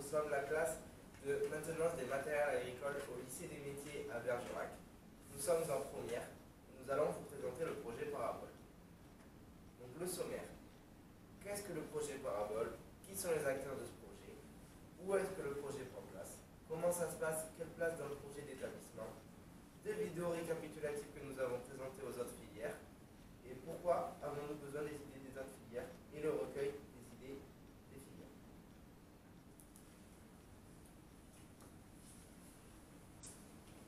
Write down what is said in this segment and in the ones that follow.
sommes la classe de maintenance des matériels agricoles au lycée des métiers à Bergerac. Nous sommes en première. Nous allons vous présenter le projet Parabole. Donc le sommaire. Qu'est-ce que le projet Parabole? Qui sont les acteurs de ce projet? Où est-ce que le projet prend place? Comment ça se passe? Quelle place dans le projet d'établissement? Des vidéos récapitulatives que nous avons présentées aux autres filières. Et pourquoi avons-nous besoin des idées des autres filières? Et le recueil des idées des filières.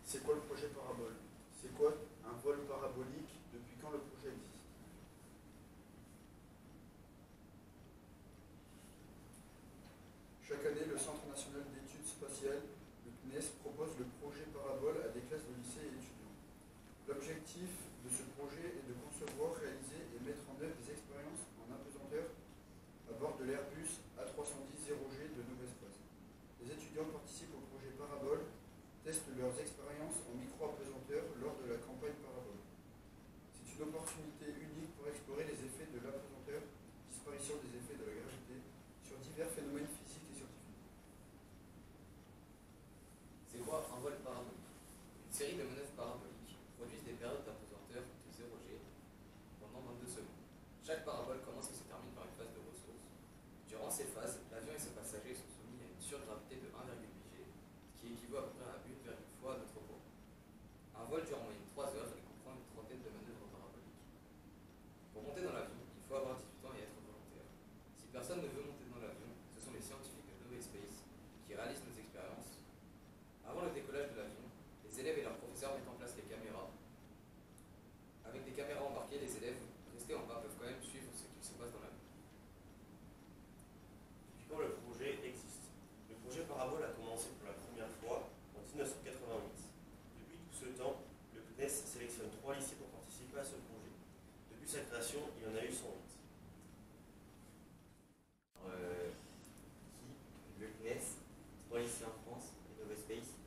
C'est quoi le projet Parabole? C'est quoi un vol parabolique? Depuis quand le projet existe? Chaque année, le Centre national d'études spatiales, le CNES, propose le projet Parabole à des classes de lycée et étudiants. L'objectif de ce projet est de concevoir, réaliser et mettre en œuvre des expériences en apesanteur à bord de l'Airbus A310 0G de Nouvespace. Les étudiants participent au projet Parabole, testent leurs expériences en micro-apesanteur lors de la campagne Parabole. C'est une opportunité unique pour explorer les effets de l'apesanteur, disparition des effets de la gravité, sur divers phénomènes physiques et scientifiques. C'est quoi un vol parabolique? Une série de manœuvres paraboliques produisent des périodes d'apesanteur de 0G pendant 22 secondes. Chaque parabole commence et se termine par une phase de ressources. Durant ces phases, l'avion et ses passagers sont soumis à une surgravité de 1,8 G, qui équivaut à peu près à 1,1 fois notre poids. Un vol dure en moyenne 3 heures et comprend une trentaine de manœuvres paraboliques. Pour monter dans l'avion, il faut avoir 18 ans et être volontaire. Si personne ne veut monter dans l'avion, ce sont les scientifiques de Nouvespace qui réalisent nos expériences. Avant le décollage de l'avion, les élèves et leurs professeurs mettent en place les caméras. Avec des caméras embarquées, les élèves restés en bas peuvent quand même suivre ce qui se passe dans l'avion. Depuis quand le projet existe? Le projet Parabole a commencé pour la première fois en 1988. Depuis tout ce temps, le CNES sélectionne 3 lycées pour participer à ce projet. Depuis sa création, il y en a eu 108. Le CNES, 3 lycées en France et Nouvespace.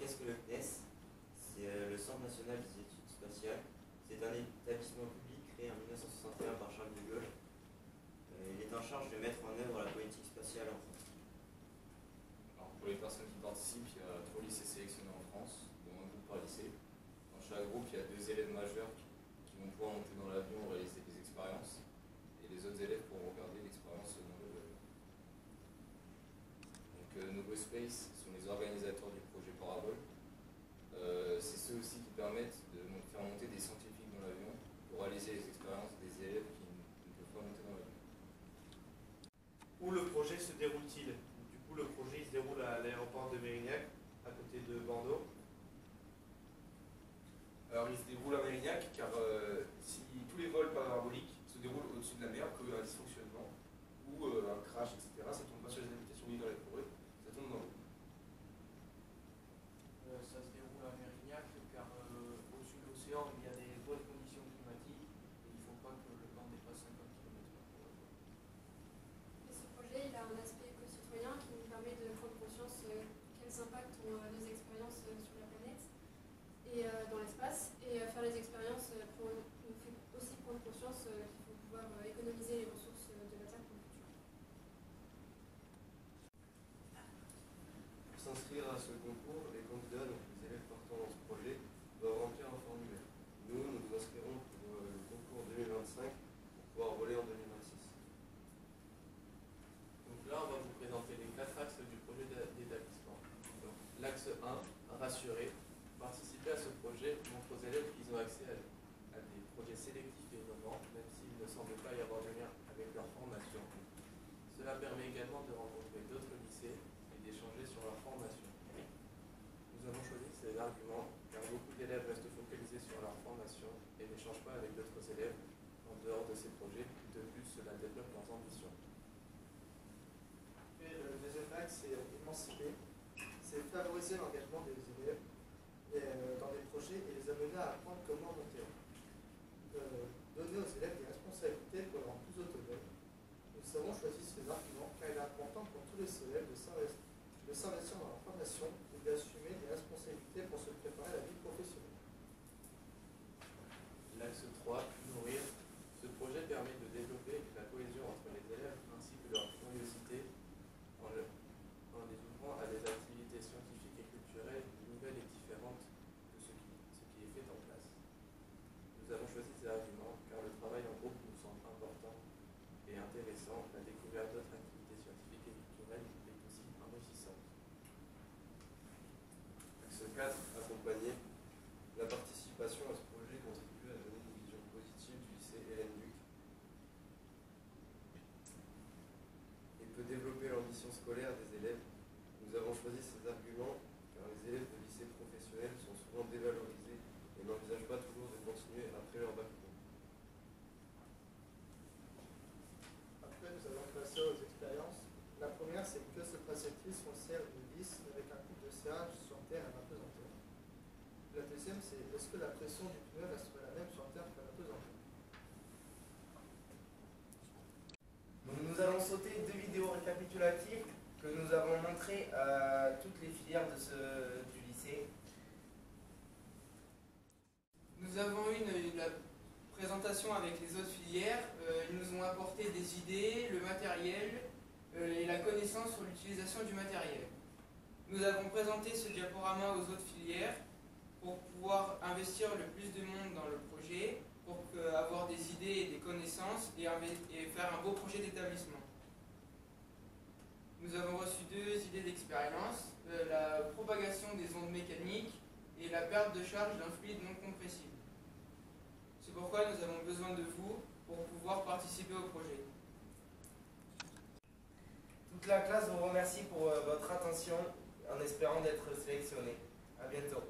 Qu'est-ce que le CNES? C'est le Centre national des études spatiales. C'est un établissement public créé en 1961 par Charles de Gaulle. Il est en charge de mettre en œuvre la politique spatiale en France. Alors, pour les personnes qui participent, il y a 3 lycées sélectionnés en France, dont un groupe par lycée. Dans chaque groupe, il y a 2 élèves majeurs qui vont pouvoir monter dans l'avion, réaliser des expériences, et les autres élèves pourront regarder l'expérience dans le vol. Donc, Nouvespace sont les organisateurs du projet Parabole. C'est ceux aussi qui permettent de faire monter des scientifiques dans l'avion pour réaliser les expériences des élèves qui ne peuvent pas monter dans l'avion. Où le projet se déroule-t-il? Du coup, le projet il se déroule à l'aéroport de Mérignac, à côté de Bordeaux. Alors, il se déroule à Mérignac car si tous les vols paraboliques se déroulent au-dessus de la mer, qu'un dysfonctionnement ou un crash, etc., ça ne tombe pas sur les habitations ni dans les forêts, ça tombe dans l'eau. Ça se déroule à Mérignac car au-dessus de l'océan il y a des bonnes conditions climatiques et il ne faut pas que le vent dépasse 50 km/h. Et ce projet il a un aspect éco-citoyen qui nous permet de prendre conscience quels impacts ont nos expériences sur la planète et dans l'espace. Et faire les expériences nous fait aussi prendre conscience qu'il faut pouvoir économiser les ressources de la Terre pour le futur. Pour s'inscrire à ce concours, les candidats, donc les élèves partant dans ce projet, doivent remplir un formulaire. Nous nous inscrirons pour le concours 2025 pour pouvoir voler en 2026. Donc là, on va vous présenter les 4 axes du projet d'établissement. L'axe 1, rassurer. Participer à ce projet montre aux élèves qu'ils ont accès à des projets sélectifs et innovants, même s'il ne semble pas y avoir de lien avec leur formation. Cela permet également de rencontrer d'autres lycées et d'échanger sur leur formation. Nous avons choisi ces arguments car beaucoup d'élèves restent focalisés sur leur formation et n'échangent pas avec d'autres élèves en dehors de ces projets. De plus, cela développe leurs ambitions. Et le deuxième axe, c'est émanciper. C'est favoriser l'engagement des élèves dans des projets et les amener à apprendre comment monter. Donner aux élèves des responsabilités pour les rendre plus autonomes. Nous avons choisi ces arguments car il est important pour tous les élèves de s'investir dans leur formation et d'assumer des responsabilités pour se préparer à la vie professionnelle. L'axe 3, nourrir. Ce projet permet de développer la cohésion entre les élèves ainsi que leur curiosité 4. Accompagner. La participation à ce projet contribue à donner une vision positive du lycée Hélène Duc et peut développer l'ambition scolaire des élèves. Nous avons choisi ces arguments car les élèves de lycée professionnels sont souvent dévalorisés et n'envisagent pas toujours de continuer après leur bac pro. Après, nous allons passer aux expériences. La première, c'est que se passe-t-il si on serre une vis avec un coup de serrage sur terre à l'apesanteur? La deuxième, c'est est-ce que la pression du pneu restera la même sur terre qu'à l'apesanteur? Donc nous allons sauter 2 vidéos récapitulatives que nous avons montrées à toutes les filières du lycée. Nous avons eu une présentation avec les autres filières. Ils nous ont apporté des idées, le matériel et la connaissance sur l'utilisation du matériel. Nous avons présenté ce diaporama aux autres filières pour pouvoir investir le plus de monde dans le projet, pour avoir des idées et des connaissances et faire un beau projet d'établissement. Nous avons reçu 2 idées d'expérience, la propagation des ondes mécaniques et la perte de charge d'un fluide non compressible. C'est pourquoi nous avons besoin de vous pour pouvoir participer au projet. Toute la classe vous remercie pour votre attention en espérant d'être sélectionné. À bientôt.